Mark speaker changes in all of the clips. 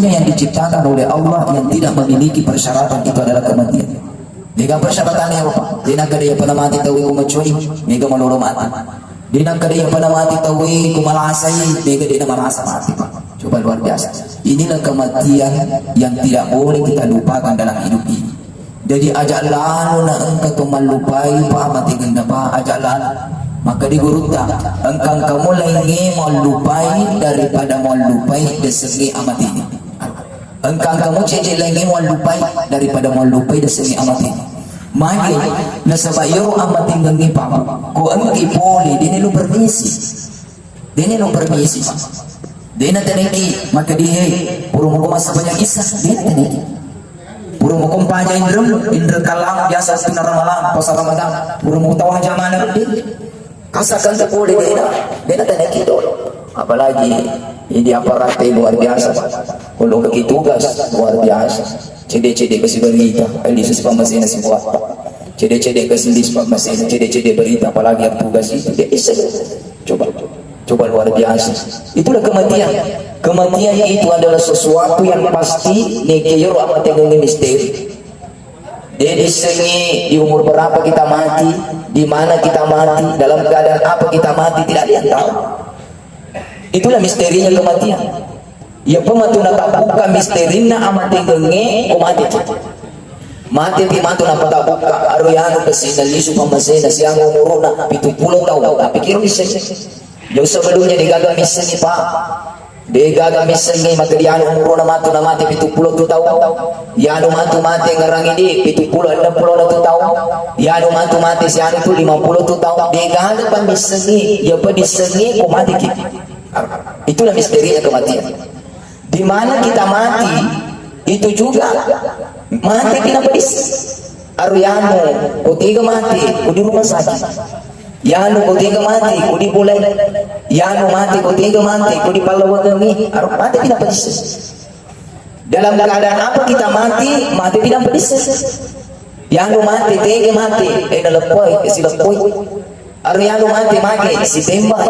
Speaker 1: yang diciptakan oleh Allah yang tidak memiliki persyaratan itu adalah kematian. Dengan persyaratannya apa? Dengan kadaya panamati tawi kumacuy, mega malolo mati. Dengan kadaya panamati tawi kumalasay, mega dina marasa mati. Coba luar biasa. Inilah kematian yang tidak boleh kita lupakan dalam hidup ini. Jadi ajak lalu na engkau tu malupai pa mati ganda pa ajak lalu. Maka digurutkan engkau kamu lagi malupai daripada malupai desegi amat ini. Engkau kamu cecek lagi malupai daripada malupai desegi amat ini. Magi nasabayo amat ini pa ko engki poli dini lu permisi. Dini lu permisi. Dina teneki maka dihe purung hukum masa banyak isah dina teneki. Purung hukum paja indra kalang biasa sinar malam puasa Ramadan purung hukum tawa jamana di kasakan sepuluh dina teneki itu. Apalagi ini aparat luar biasa. Kalau kaki tugas luar biasa. Cede-cede kasih berita, Elisus pemasin nasi buat. Cede-cede kasih list pemasin, cede-cede berita apalagi yang tugas itu dia isah. Coba luar biasa. Itulah kematian. Kematian itu adalah sesuatu yang pasti nekeyor amat yang misteri. Jadi sengi di umur berapa kita mati, di mana kita mati, dalam keadaan apa kita mati tidak ada yang tahu. Itulah misterinya kematian. Ya pematuna tak buka misterinya amat yang mati. Mati di matu napa tak buka aruyano kesina lisu pamasena siang umuruna 70 tahun. Tapi kira bisa. Jauh sebelumnya digagal misalnya pak, digagal misalnya maka dia umur matu na mati 70 tahun, ya matu mati ngarang ini 70 60 tahun, ya matu mati si itu 50 tahun, digagal pan misalnya, ya pa misalnya kau mati kita, itulah misterinya kematian. Di mana kita mati itu juga mati tidak pedis, aruyano, kau tiga mati, kau di rumah sakit. Yanu ko tiga mati, ko di bulay. Yanu mati, ko tiga mati, ko di palawagangi. Arok mati tidak pedis. Dalam keadaan apa kita mati? Mati tidak pedis. Yanu mati, tiga mati. Nalapoy, si lapoy. Aruyano mati, maki, si tembay.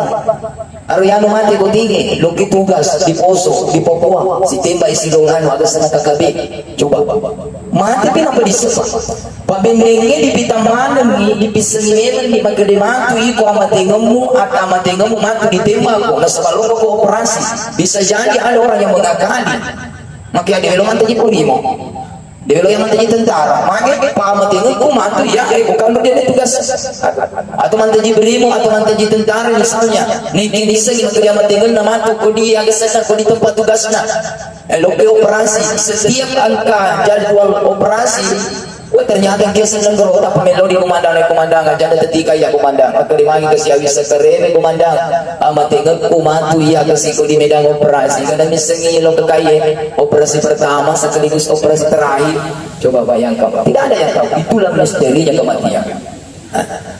Speaker 1: Aruyano mati, ko tiga. Luki tugas, di poso, di Papua. Si tembay, si lungano, agak sana kakabi. Coba. Mati tidak pedis. Pabendengnya di pitamanan ni di pisenginan di magdematu iko amatengamu at amatengamu matu ditembak na sa balong ko operasi bisa jadi ada orang yang mengakali makanya di belum mantaji polimo di belum yang mantaji tentara makanya pa amatengamu matu ya bukan dia tugas atau mantaji brimo atau mantaji tentara misalnya ni disegi matu dia amatengamu na matu ko di agasana ko di tempat tugasna loke operasi setiap angka jadwal operasi. Wah ternyata dia senang gerota pemelodi kumandang jadi ketika ya kumandang atau dimagi ke siawi sekereme kumandang amat tengok kumatu ya kesiko di medan operasi karena misalnya lo kekaya operasi pertama sekaligus operasi terakhir coba bayangkan tidak ada yang tahu itulah misterinya kematian.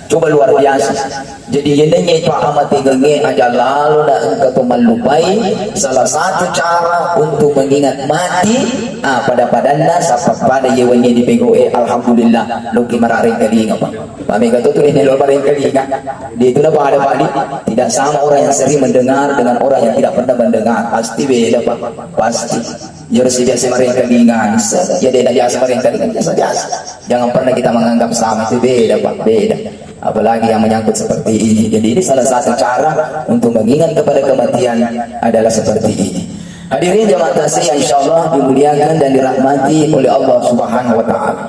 Speaker 1: Coba luar biasa. Jadi yenenya itu amat tinggi aja lalu nak engkau melupai salah satu cara untuk mengingat mati pada padana sampai pada yewenye di PGOE alhamdulillah loki mararing kali apa kami kata tu ini luar mararing kali di itu apa ada padi tidak sama orang yang sering mendengar dengan orang yang tidak pernah mendengar pasti beda pak pasti jadi biasa mararing kali ya dia biasa mararing kali biasa jangan pernah kita menganggap sama itu beda pak beda apalagi yang menyangkut seperti ini. Jadi ini salah satu cara untuk mengingat kepada kematian adalah seperti ini. Hadirin jamaah tasya insyaallah dimuliakan dan dirahmati oleh Allah Subhanahu wa taala.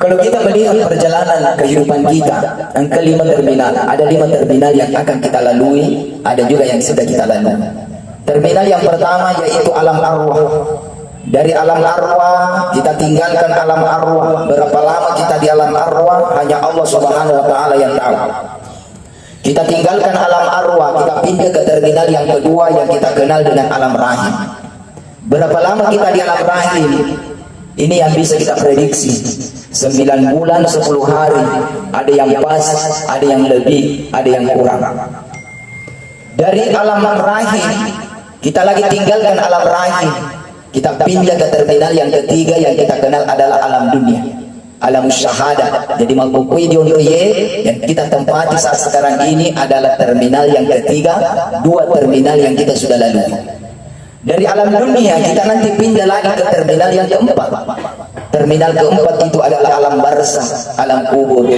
Speaker 1: Kalau kita melihat perjalanan kehidupan kita, angka 5 terminal, ada 5 terminal yang akan kita lalui, ada juga yang sudah kita lalui. Terminal yang pertama yaitu alam arwah. Dari alam arwah kita tinggalkan alam arwah. Berapa lama kita di alam arwah hanya Allah Subhanahu wa taala yang tahu. Kita tinggalkan alam arwah, kita pindah ke terminal yang kedua yang kita kenal dengan alam rahim. Berapa lama kita di alam rahim? Ini yang bisa kita prediksi. 9 bulan 10 hari. Ada yang pas, ada yang lebih, ada yang kurang. Dari alam rahim kita lagi tinggalkan alam rahim. Kita pindah ke terminal yang ketiga yang kita kenal adalah alam dunia, alam syahadah. Jadi mengkukui di yang kita tempati saat sekarang ini adalah terminal yang ketiga, 2 terminal yang kita sudah lalui. Dari alam dunia kita nanti pindah lagi ke terminal yang keempat. Terminal keempat itu adalah alam barzah, alam kubur.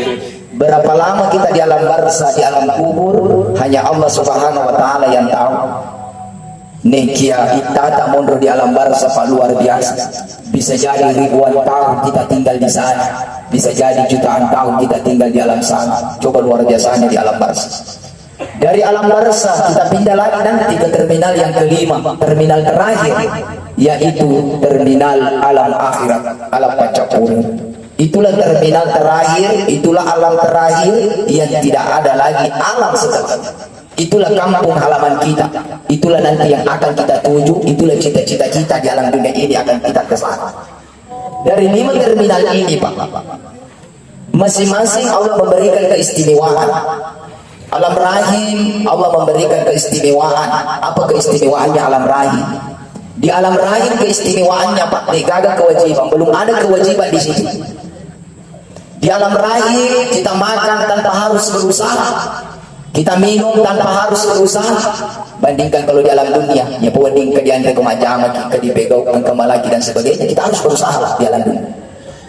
Speaker 1: Berapa lama kita di alam barzah, di alam kubur, hanya Allah Subhanahu wa taala yang tahu. Nekia itata mundur di alam barzah Pak, luar biasa. Bisa jadi ribuan tahun kita tinggal di sana, bisa jadi jutaan tahun kita tinggal di alam sana. Coba luar biasanya di alam barzah. Dari alam barzah kita pindah lagi nanti ke terminal yang kelima, terminal terakhir, yaitu terminal alam akhirat, alam pancapura. Itulah terminal terakhir, itulah alam terakhir yang tidak ada lagi alam setelahnya. Itulah kampung halaman kita, itulah nanti yang akan kita tuju, itulah cita-cita kita di alam dunia ini akan kita ke sana. Dari 5 terminal ini Pak, masing-masing Allah memberikan keistimewaan. Alam rahim Allah memberikan keistimewaan. Apa keistimewaannya alam rahim? Di alam rahim keistimewaannya Pak, gak kewajiban, belum ada kewajiban di situ. Di alam rahim kita makan tanpa harus berusaha, kita minum tanpa harus berusaha. Bandingkan kalau di alam dunia, ya bandingkan di antara kemajama, ke dibegau, kemalaki dan sebagainya, kita harus berusaha lah di alam dunia.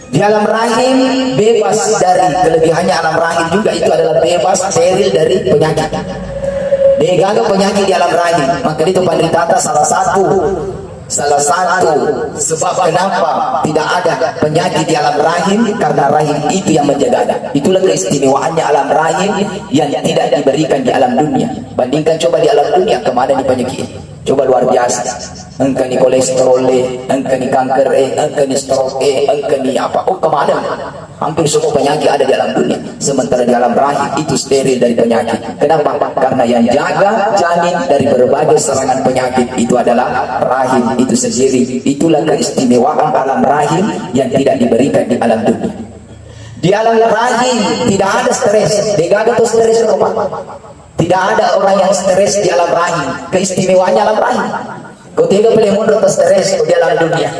Speaker 1: Di alam rahim bebas dari kelebihannya alam rahim juga itu adalah bebas steril dari penyakit. Dia penyakit di alam rahim. Maka itu penderita salah satu sebab kenapa tidak ada penyakit di alam rahim, karena rahim itu yang menjaga. Itulah keistimewaannya alam rahim yang tidak diberikan di alam dunia. Bandingkan coba di alam dunia kemana di penyakit. Coba luar biasa. Engkau ni kolesterol, engkau ni kanker, engkau ni stroke, engkau ni apa? Oh kemana? Hampir semua penyakit ada di alam dunia. Sementara di alam rahim itu steril dari penyakit. Kenapa? Karena yang jaga janin dari berbagai serangan penyakit itu adalah rahim itu sendiri. Itulah keistimewaan alam rahim yang tidak diberikan di alam dunia. Di alam rahim tidak ada stres. Degaga tuh stres apa? Tidak ada orang yang stres di alam rahim. Keistimewaannya alam rahim. Kau tinggal pilih mundur ke stres di alam dunia.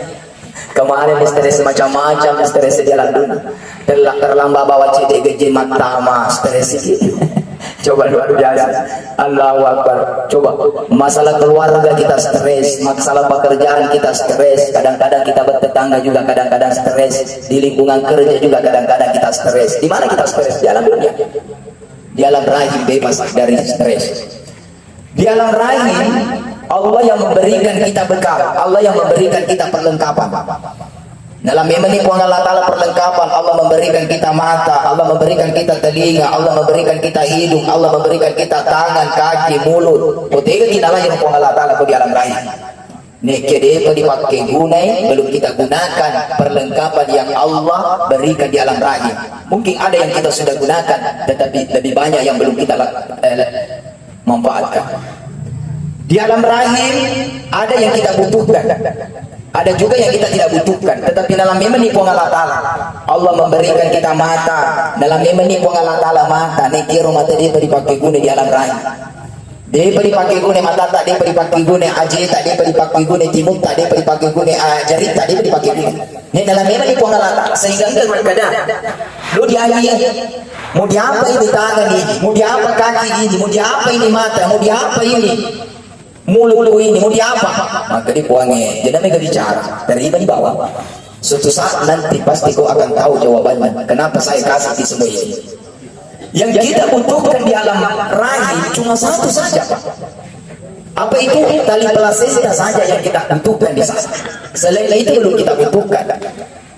Speaker 1: Kemarin stres macam-macam, stres di alam dunia. Terlambat bawa CD gaji matama, stres sedikit. Coba luar biasa. Allahu Akbar. Coba masalah keluarga kita stres, masalah pekerjaan kita stres, kadang-kadang kita bertetangga juga kadang-kadang stres, di lingkungan kerja juga kadang-kadang kita stres. Di mana kita stres? Di alam dunia. Di alam rahim bebas dari stres. Di alam rahim Allah yang memberikan kita bekal, Allah yang memberikan kita perlengkapan. Dalam memang Allah Ta'ala perlengkapan, Allah memberikan kita mata, Allah memberikan kita telinga, Allah memberikan kita hidung, Allah memberikan kita tangan, kaki, mulut. Kutiga kita lah yang Allah Ta'ala di alam rahim. Nekede dipakai gunai, belum kita gunakan perlengkapan yang Allah berikan di alam rahim. Mungkin ada yang kita sudah gunakan, tetapi lebih banyak yang belum kita manfaatkan. Di alam rahim ada yang kita butuhkan, ada juga yang kita tidak butuhkan. Tetapi dalam menipu Allah Ta'ala, Allah memberikan kita mata. Dalam menipu Allah Ta'ala mata, nekiro mata dia dipakai guna di alam rahim. Dia dipakai guna mata tak, dia dipakai guna aji tak, dia dipakai guna timur tak, dia dipakai guna jari tak, dia dipakai guna. Ini dalam menipu Allah Ta'ala sehingga kita berkata, lu diani, mau diapa ini tangan ini, mau diapa kaki ini, mau diapa ini mata, mau diapa ini mulut ini, mau diapa? Maka dipuangi, jadi mereka bicara dari iman di bawah. Suatu saat nanti pasti kau akan tahu jawabannya. Kenapa saya kasih di semua ini? Yang kita butuhkan di alam rahim cuma satu saja. Apa itu? Tali plasenta saja yang kita butuhkan di sana. Selain itu belum kita butuhkan.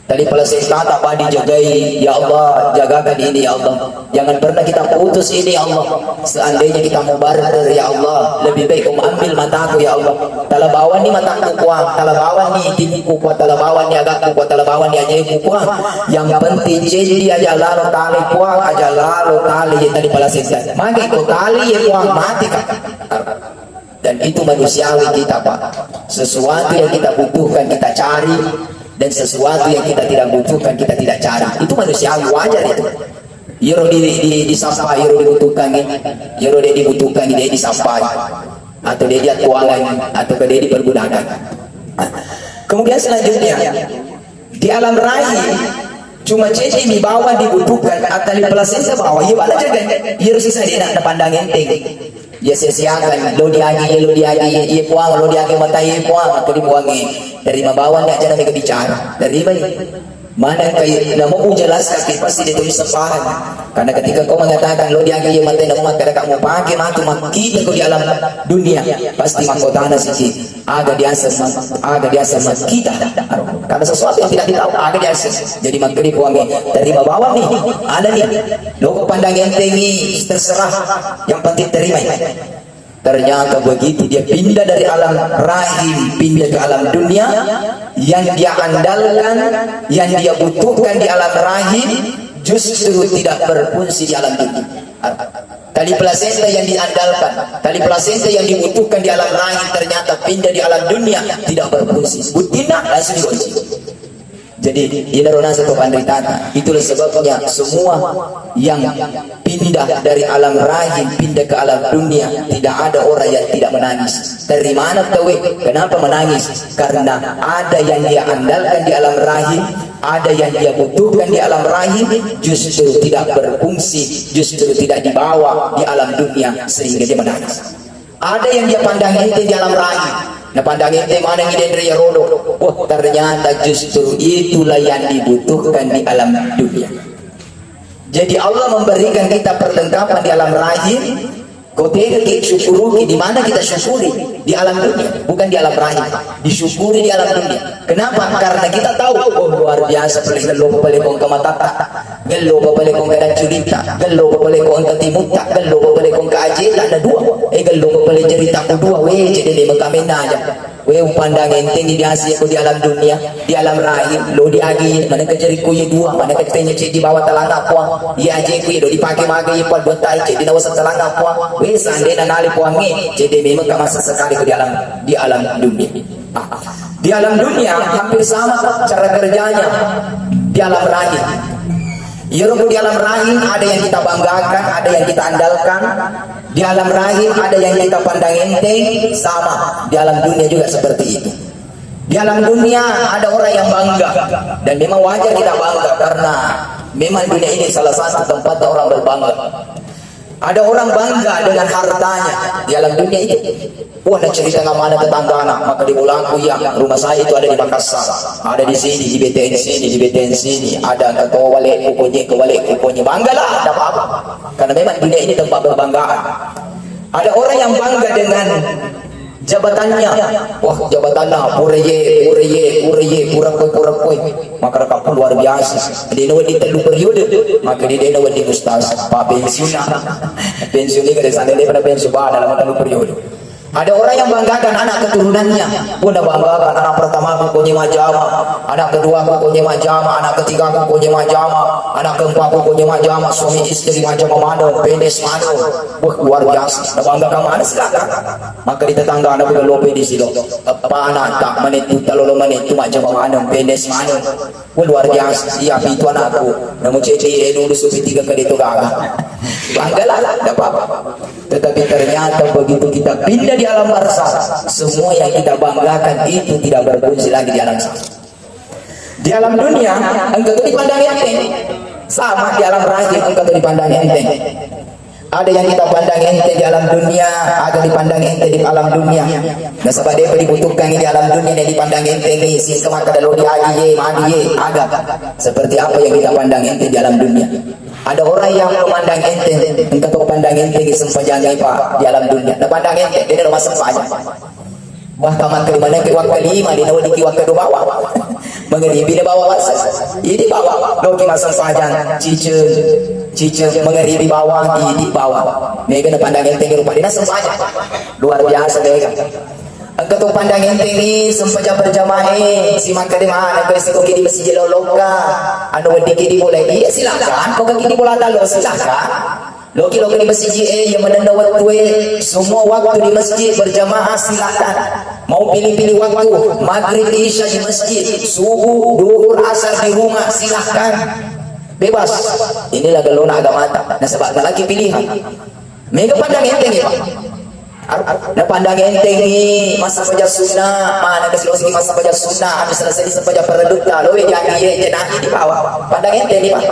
Speaker 1: Tali plasenta tak apa dijagai, ya Allah jagakan ini ya Allah. Jangan pernah kita putus ini ya Allah. Seandainya kita mau barter ya Allah, lebih baik kau ambil mataku ya Allah. Talabawan ni mataku kuang, talabawan ni timuku kuang, talabawan ni agakku kuang, talabawan ni ajaibku kuang. Yang penting jadi aja lalu tali kuang, aja lalu tali yang tali plasenta. Maka kau tali yang kuang mati kan. Dan itu manusiawi kita Pak. Sesuatu yang kita butuhkan kita cari, dan sesuatu yang kita tidak butuhkan kita tidak cari. Itu manusiawi, wajar itu. Yoro disampai, yoro dibutuhkan, yoro dia dibutuhkan, dia disampai, atau dia tuangan, atau dia dipergunakan. Kemudian selanjutnya di alam rahim cuma cece di bawah dibutuhkan, atau di plasenta bawah, ya mana jaga, yoro sisa dia nak pandang enteng. dia sia-siakan lo diagi iya puang lo diagi mata iya puang atau dibuangi dari mabawan dia aja namanya bicara dari mana kayak nama mau jelaskan pasti dia tulis sepahan karena ketika kau mengatakan lo diagi iya mata nama kada kamu pakai matu kita kau di alam dunia pasti mahkotana sih agak diasal kita karena sesuatu yang tidak ditahu agak diasal jadi makanya buangi dari mabawan nih ada nih lo kau pandang enteng nih terserah yang penting terima. Ternyata begitu dia pindah dari alam rahim pindah ke alam dunia yang dia andalkan yang dia butuhkan di alam rahim justru tidak berfungsi di alam dunia. Tali plasenta yang diandalkan, tali plasenta yang dibutuhkan di alam rahim ternyata pindah di alam dunia tidak berfungsi. Butina langsung dikunci. Jadi ini rona satu penderita. Itulah sebabnya semua yang pindah dari alam rahim pindah ke alam dunia tidak ada orang yang tidak menangis. Dari mana tahu? Kenapa menangis? Karena ada yang dia andalkan di alam rahim, ada yang dia butuhkan di alam rahim justru tidak berfungsi, justru tidak dibawa di alam dunia sehingga dia menangis. Ada yang dia pandang ente di alam rahim. Nah pandang ente mana yang dia rodo. Oh ternyata justru itulah yang dibutuhkan di alam dunia. Jadi Allah memberikan kita perlengkapan di alam rahim. Kau tega syukuri di mana kita syukuri di alam dunia, bukan di alam rahim. Disyukuri di alam dunia. Kenapa? Karena kita tahu oh luar biasa gelo papale kong kamatata, gelo papale kong kada cerita, gelo papale kong katimuta, gelo papale kong kaajela ada dua. Gelo papale cerita ko dua jadi lima kami aja. Pandang enteng di Asia ko di alam dunia, di alam rahim, lo di agi mana kejari ko ye dua, mana kejari di bawah talanga puang, ya aja ko ye do dipakai magai ye pal buat tai di bawah talanga puang. Sande na nali puangi jadi memang masa sekali di alam dunia. Di alam dunia hampir sama cara kerjanya di alam rahim. Ya di alam rahim ada yang kita banggakan, ada yang kita andalkan. Di alam rahim ada yang kita pandang enteng, sama di alam dunia juga seperti itu. Di alam dunia ada orang yang bangga dan memang wajar kita bangga karena memang dunia ini salah satu tempat orang berbangga. Ada orang bangga dengan hartanya di alam dunia itu. Wah, ada cerita mana tetangga anak, maka di ulangku ya rumah saya itu ada di Makassar, ada di sini, di BTN sini, di BTN sini, ada ketua wali kukunya, banggalah, ada apa-apa. Karena memang dunia ini tempat berbanggaan. Ada orang yang bangga dengan jabatannya, wah jabatannya kurang-kurang, maka rekap luar biasa. Dia nawar di telu periode, maka dia nawar di ustaz, pak pensiun ini kada sana dia pada pensiun dalam telu periode. Ada orang yang banggakan anak keturunannya, bunda banggakan anak pertama kukunya majama, anak kedua kukunya majama, anak ketiga kukunya majama, anak keempat kukunya majama, suami istri macam mano, pendes mano, wah luar biasa. Banggakan mana silakan. Maka di tetangga anak bukan lope di silo, apa anak tak menit talolo menit tu macam mano, pendes mano, wah luar biasa. Iya itu anakku, namun ceci dulu supi 3 kali itu gagal. Banggalah, tidak apa-apa. Tetapi ternyata begitu kita pindah di alam barzakh, semua yang kita banggakan itu tidak berfungsi lagi di alam barzakh. Di alam dunia, engkau dipandang enteng, sama di alam rahim engkau dipandang enteng. Ada yang kita pandang enteng di alam dunia, ada dipandang enteng di alam dunia. Nah, sebab dia dibutuhkan di alam dunia dan dipandang enteng ni, sin kemaka dalam diagi mandi agak. Seperti apa yang kita pandang enteng di alam dunia. Ada orang yang memandang enteng, engkau pandang enteng sempajangan pak di alam dunia. Nah, pandang enteng dia rumah sempajan. Bahkan mana ke waktu kelima di nawar di waktu bawah. Mengenai bila bawa ini bawah loki masang sempajan cicil mengenai di bawah di bawah. Mereka nak pandang enteng rupa dia sempajan. Luar biasa mereka. Engkau pandang enteng ni sempajan berjamaah si maka di mana kau sekolah di masjid loloka anu dikit di boleh iya silakan kau kaki di bola talo silakan loki di masjid yang menanda waktu semua waktu di masjid berjamaah silakan mau pilih-pilih waktu maghrib isya di masjid subuh duhur asar di rumah silakan bebas. Inilah gelona agama. Nah sebab lagi pilihan mereka pandang enteng ya pak. Nah pandang enteng ni masa baca sunnah mana keseluruhan masa baca sunnah habis selesai di sepanjang pereduta lo yang di bawah pandang enteng ni pak.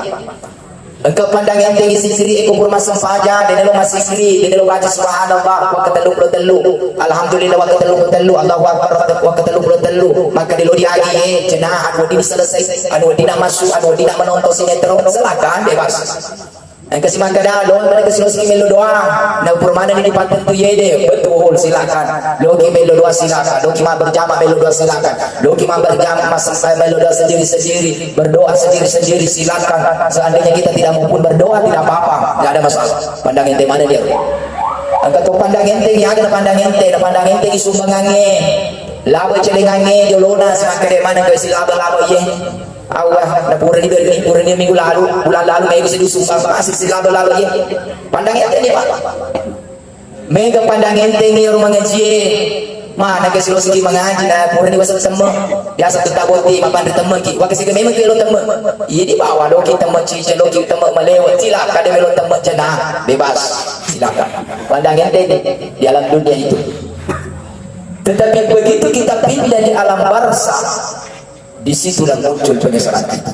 Speaker 1: Engkau pandang enteng isi kiri eko purma sempaja dan lo masih kiri dan lo baca subhanallah wa ketelu telu alhamdulillah wa ketelu Allahu akbar wa ketelu maka di lo diagi cenah anu di selesai anu tidak masuk anu tidak menonton sinetron silakan bebas. Engkau si mangkada lo mana kesulosi melo doa na purmana ini panten tu yede betul silakan lo ki melo doa silakan lo ki ma berjamaah melo doa silakan lo ki ma berjamaah sampai melo doa sendiri berdoa sendiri silakan. Seandainya kita tidak maupun berdoa tidak apa-apa, tidak ada masalah. Pandang ente mana dia? Angkat tu pandang ente ya, ada pandang ente isumbangange laba celengange jolona semakade mana ke si laba ye. Allah na pura ni minggu lalu bulan lalu minggu sedih sumpah masih si laba ye. Pandang ente ni Pak. Mega pandang ente ni rumah ngaji. Mana ke silo sigi mengaji na pura ni wasal temu biasa kita boti mapan temu ki wa ke memang ke lo temu iya di bawah do kita menci celo kita melewat silakan ada melo temu cenah bebas silakan pandang ente di alam dunia itu. Tetapi begitu kita pindah di alam barzah, disitulah muncul penyesalan kita.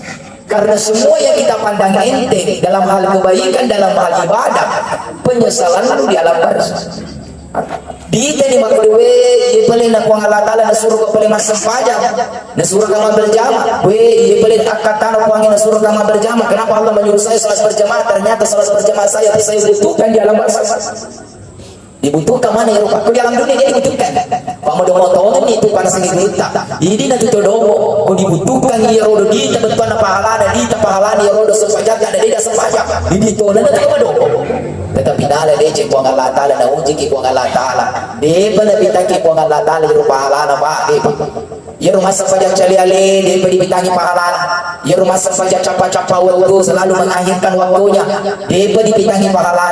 Speaker 1: Karena semua yang kita pandang ente dalam hal kebaikan, dalam hal ibadah, penyesalan lalu di alam barzah. Di tadi makluwe ye paling nak wang Allah Taala na suruh paling masam pajak na suruh kama berjamaah we ye paling akatan wang na suruh kama berjamaah. Kenapa Allah menyuruh saya salat berjamaah? Ternyata salat berjamaah saya butuhkan di alam barzah. Dibutuhkan mana ya Pak? Di alam dunia dia dibutuhkan. Pak mau motor ni itu panas ni kita. Ini na tuto domo ko dibutuhkan ya rodo di betul na pahala di pahala ya rodo sepajak ada dia sepajak. Ini to na tak do. Tetapi nala dece ko Allah Taala na uji ki ko Allah Taala de bana bitaki ko Allah Taala ru pahala na ba de ya rumah sepajak cali ale de beri bitangi pahala ya rumah sepajak capa-capa waktu selalu mengakhirkan waktunya de beri bitangi pahala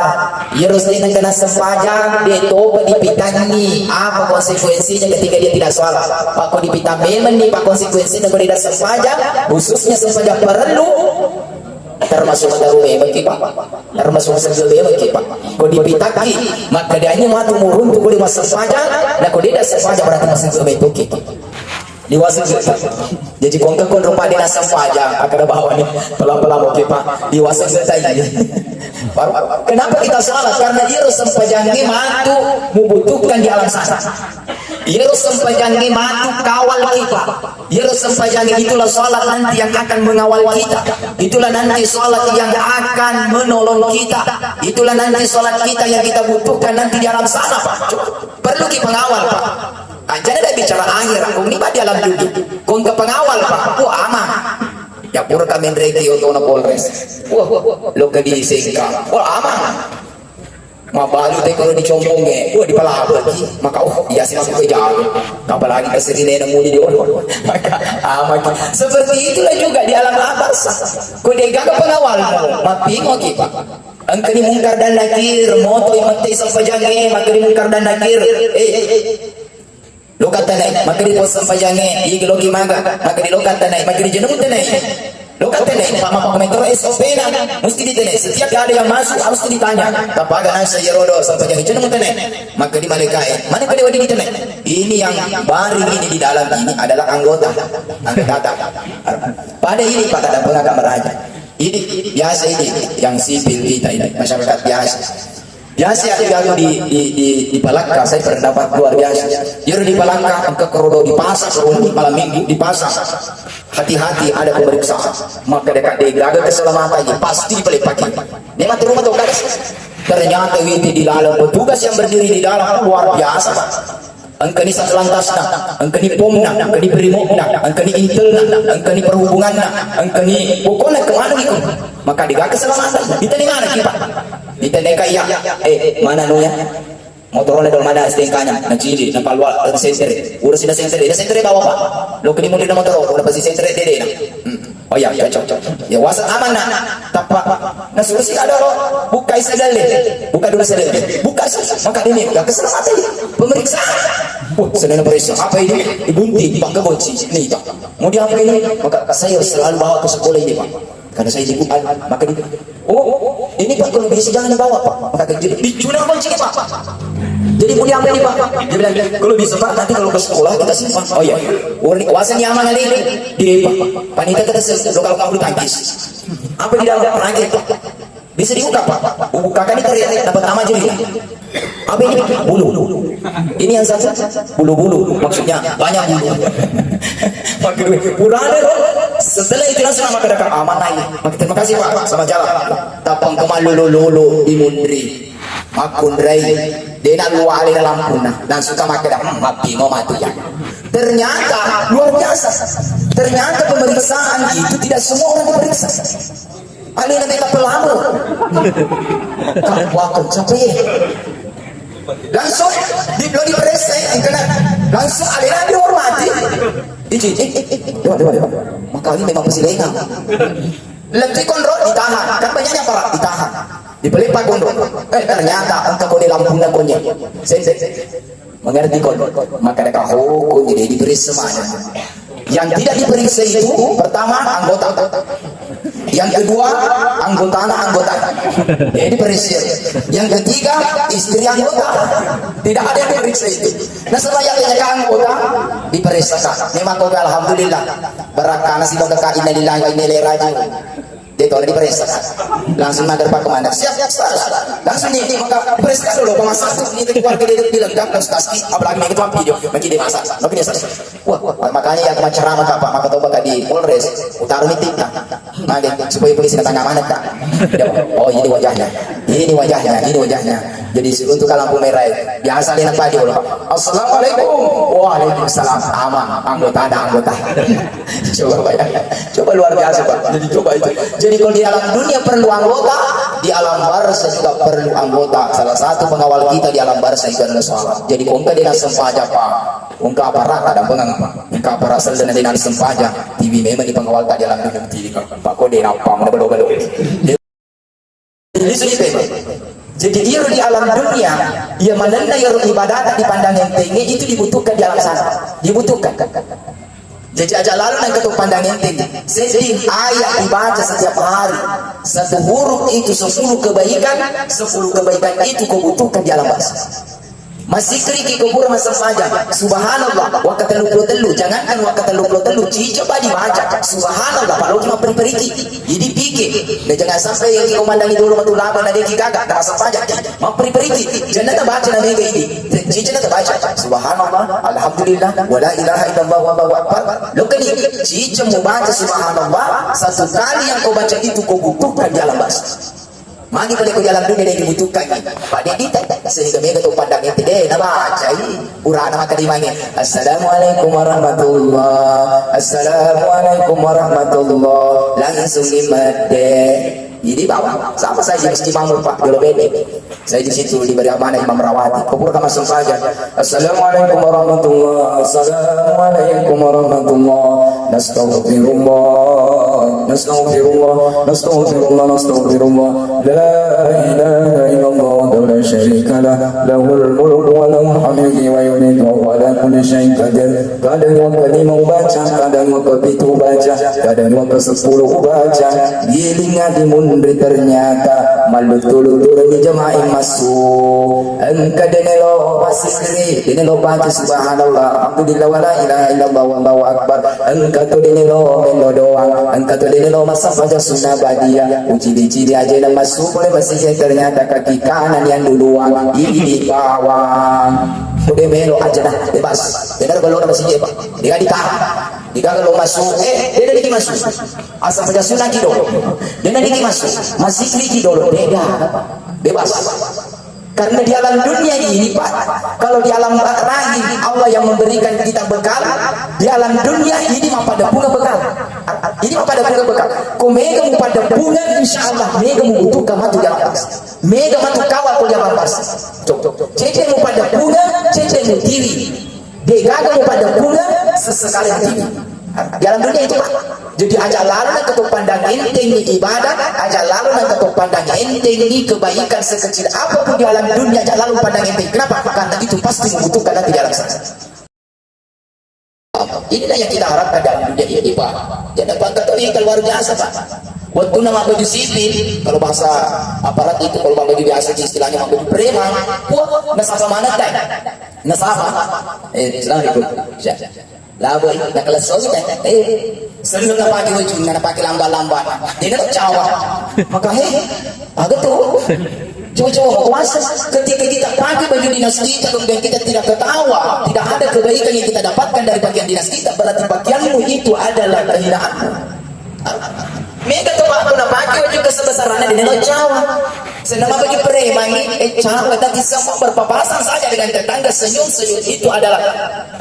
Speaker 1: ya rusli kena sepajak de to beri bitangi apa konsekuensinya ketika dia tidak salat pak ko dipitang memang nih pak konsekuensinya kalau tidak sepajak khususnya sepajak perlu termasuk madarume bagi Pak, termasuk segala bagi Pak. Kau dipitaki, maka dia hanya matu murun tu boleh masuk saja, dan kau tidak saja berarti masuk segala itu kita. Diwasa jadi kongka kon rupa dia nasam saja, akan bawa ni pelan-pelan bagi Pak. Diwasa saja. Kenapa kita salah? Karena dia sempajangi matu membutuhkan di alam sana. Yeros sempajangi matu kawal kita. Yeros sempajangi itulah salat nanti yang akan mengawal kita. Itulah nanti salat yang akan menolong kita. Itulah nanti salat kita yang kita butuhkan nanti di alam sana Pak. Perlu kita pengawal Pak. Jangan ada bicara akhir. Kau ni di alam dunia. Kau ke pengawal Pak. Kau aman. Ya pura kami reki untuk na Polres. Wah, lo ke di singka. Wah aman. Mabalu teh kalau dicombongnya, di pala lagi, maka iya sih masuk ke jalan. Apalagi keserinnya yang muli di orang. Maka amat. Seperti itulah juga di alam barzah. Kau dengar ke pengawal, mapingo kita. Angka ni mungkar dan nakir, moto imati sampai jange, maka ni mungkar dan nakir. Lo kata naik, maka di pos sampai jange, iya logi maga, maka di lo kata naik, maka di jenung naik. Lo kata naik, Pak Metro SOP na, mesti ditanya. Setiap ada yang masuk harus ditanya. Tapaga nasa yerodo sampai jange, jenung naik. Maka di malaikat, mana pada wadi ditanya? Ini yang baring ini di dalam ini adalah anggota. Pada ini Pak ada pengagak meraja. Ini biasa ini yang sipil kita ini masyarakat biasa. Biasa kalau di Palaka saya berpendapat luar biasa. Jadi di Palaka ke Kerodo di pasar malam minggu di pasar. Hati-hati ada pemeriksaan. Maka dekat dijaga keselamatannya pasti boleh pakai. Dia mati rumah tuh guys. Ternyata itu di dalam petugas yang berdiri di dalam luar biasa. Angka ni Satlantasna, angka ni Pomna, angka ni Brimopna, angka ni Intelna, angka ni Perhubunganna, angka ni pokoknya kemana gitu. Maka dijaga keselamatan. Kita di mana kita? Kita dekat ya. Mana nu ya? Motornya dalam mana STNK-nya? Nacili, napalwa, sentere. Urus ina sentere, ina sentere bawa Pak. Lo kini muli na motor, udah pasti sentere dede na. Oh ya, cocok. Ya wasan aman na. Tapak. Nah suruh sih ada lo. Buka isadale. Buka dulu sadale. Buka saja. Maka ini udah keselamatan. Pemeriksaan. Sedang periksa. Apa ini? Ibunti, Pak Keboci. Nih Pak. Mau diapa ini? Maka saya selalu bawa ke sekolah ini Pak. Karena saya ibu maka di ini Pak kalau bisa jangan dibawa Pak. Maka jadi dicuna kuncinya Pak. Jadi mau diambil nih Pak. Dia bilang kalau bisa Pak nanti kalau ke sekolah kita simpan. Oh iya. Warni kawasan nyaman hari ini di Pak. Panitia kita lokal bulu tangkis. Apa di dalam lagi? Bisa dibuka Pak. Bukakan ini terlihat dapat nama jadi. Apa ini? Bulu. Ini yang satu bulu-bulu. Maksudnya banyak bulu. Purana setelah itu langsung nama kedaka aman lagi. Terima kasih Pak sama jalan. Tapang kemalulu-lulu di mundri. Makundrai dena luar di dalam punah dan suka makan mapi mau mati ya. Ternyata luar biasa. Ternyata pemeriksaan itu tidak semua orang diperiksa. Alina minta pelama. Waktu sampai langsung belum diperiksa kena langsung Alina dihormati. Dewa. Maka ini memang persidangan. Lebih kontrol ditahan. Kan banyaknya para ditahan. Dibeli Pak Gondok. Ternyata engkau di Lampungnya konyol. Mengerti kau? Maka mereka hukum jadi diberi semuanya. Yang tidak diperiksa itu pertama anggota. Yang kedua anggota. Jadi diperiksa. Yang ketiga istri anggota. Tidak ada yang diperiksa itu. Nah selayaknya anggota diperiksa. Memang kau alhamdulillah. Berakana si kau kakak innalillahi wa inna ilaihi raji'un. Dia kalau diperiksa langsung magar Pak Komandan siap langsung ini maka periksa dulu pemasak ini keluarga dia dilengkap dan stasi apalagi itu video bagi dia masak tapi dia wah makanya yang teman ceramah Pak maka tahu bakal di Polres utara mitik maka supaya polisi datang mana Kak oh ini wajahnya jadi untuk lampu merah biasa dia nak dulu assalamualaikum waalaikumsalam aman anggota coba luar biasa Pak jadi coba itu. Jadi kalau di alam dunia perlu anggota, di alam barzah juga perlu anggota. Salah satu pengawal kita di alam barzah itu adalah sholat. Jadi ungkap dia sempaja Pak, ungkap aparat ada pengangkat, ungkap aparat selesai dia sempaja. TV memang di pengawal tak di alam dunia TV Pak kau dia apa mana belum. Jadi ia di alam dunia, ia menanda ia ibadat di pandangan tinggi itu dibutuhkan di alam sana, dibutuhkan. Jadi ajak lalu yang ketuk pandang tinggi. Jadi ayat dibaca setiap hari. Satu huruf itu 10 kebaikan. 10 kebaikan itu kau butuhkan di alam bahasa. Masih keriki kubur masa saja. Subhanallah. Wakata lu telu. Jangankan wakata lu telu. Coba dibaca. Subhanallah. Kalau cuma periki. Jadi pikir. Dan jangan sampai yang komandangi dulu matu laba na deki kagak. Tak asal saja. Mau periki. Jangan tak baca nama ini. Jangan tak baca. Subhanallah. Alhamdulillah. Wala ilaha illallah wallahu akbar. Lo kan ini. Jika mau baca subhanallah. Satu kali yang kau baca itu kau butuhkan di alam bahasa. Mari pada kau jalan dunia yang dibutuhkan Pak Deddy sehingga mereka tu pandang yang tidak nama baca urang nama kalimanya assalamualaikum warahmatullah assalamualaikum warahmatullah langsung dimade ini bawah sama saya mesti bangun Pak kalau beda saya di situ diberi amanah Imam Rawati kubur kamu langsung saja assalamualaikum warahmatullah assalamualaikum warahmatullah nastaghfirullah la ilaha illallah wa la syarika lah lahul mulku wa lahul hamdu wa yumiitu wa ala kulli syai'in qadir kadang yang kelima baca kadang yang kepitu baca kadang yang ke-10 baca gilingan dimundri ternyata malutul-lutur di jamaah masuk engka denelo pasikri denelo baca subhanallah alhamdulillah wa la ilaha illallah wallahu akbar engka tu denelo melo doang engka tu denelo masa baca sunnah badiah uji-uji aja dan masuk oleh masjid ternyata kaki kanan yang duluan ini di bawah udah melo aja dah bebas benar kalau masjid Pak dia ditahan dia kalau masuk dia dah dikit masuk asal baca sunnah gitu dia dah dikit masuk masih sedikit dulu beda bebas karena di alam dunia ini Pak kalau di alam rahim Allah yang memberikan kita bekal di alam dunia ini mah pada bunga bekal ini mah pada bunga bekal kau mega mu pada bunga insyaallah mega mu butuhkan matu di alam pas mega matu kawal di alam pas cece mu pada bunga cece mu tiri degaga mu pada bunga sesekali tiri di alam dunia itu Pak jadi ajak lalu nak ketuk pandang enteng ibadah ajak lalu nak ketuk pandang enteng kebaikan sekecil apapun di alam dunia ajak lalu pandang enteng kenapa? Karena itu pasti membutuhkan nanti di alam sana inilah yang kita harapkan dalam dunia ini Pak jadi bangga itu luar biasa Pak waktu nama baju sipil kalau bahasa aparat itu kalau baju biasa istilahnya baju preman wah nasaba mana dah nasaba selamat ikut laboy nak kelas Selalu napaki ujung na napaki lamba-lamba. Di na cawa. Maka agak tuh. Coba-coba kuasa ketika kita pakai baju dinas kita kemudian kita tidak ketawa, tidak ada kebaikan yang kita dapatkan dari bagian dinas kita, berarti bagianmu itu adalah kehinaan. Mega tu aku nak pakai baju kesebesarannya di dalam Jawa. Senama baju preman Jawa tadi semua berpapasan saja dengan tetangga senyum-senyum itu adalah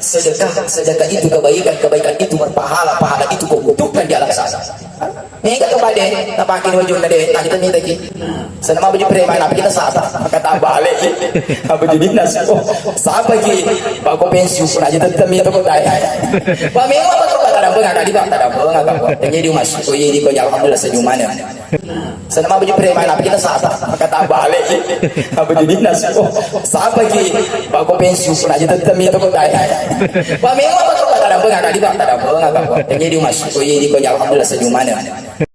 Speaker 1: sedekah. Sedekah itu kebaikan itu berpahala, pahala itu kukutukan di alam sana. Mega tu pada nak pakai baju nade, nak kita minta ki. Senama baju preman apa kita sapa, kata balik. Apa jadi nasi? Sapa ki? Pak pensiun pun aja tetap minta kau tanya. Pak mega apa kau tak ada pengaruh di bang, tak ada pengaruh. Jadi mas, kau jadi kau alhamdulillah senyumannya. Senama baju preman apa kita sapa, kata balik. Apa jadi nasi? Sapa ki? Pak pensiun pun aja tetap minta kau tanya. Pak mega apa kau tak ada pengaruh di bang, tak ada pengaruh. Jadi mas, kau jadi kau alhamdulillah senyumannya.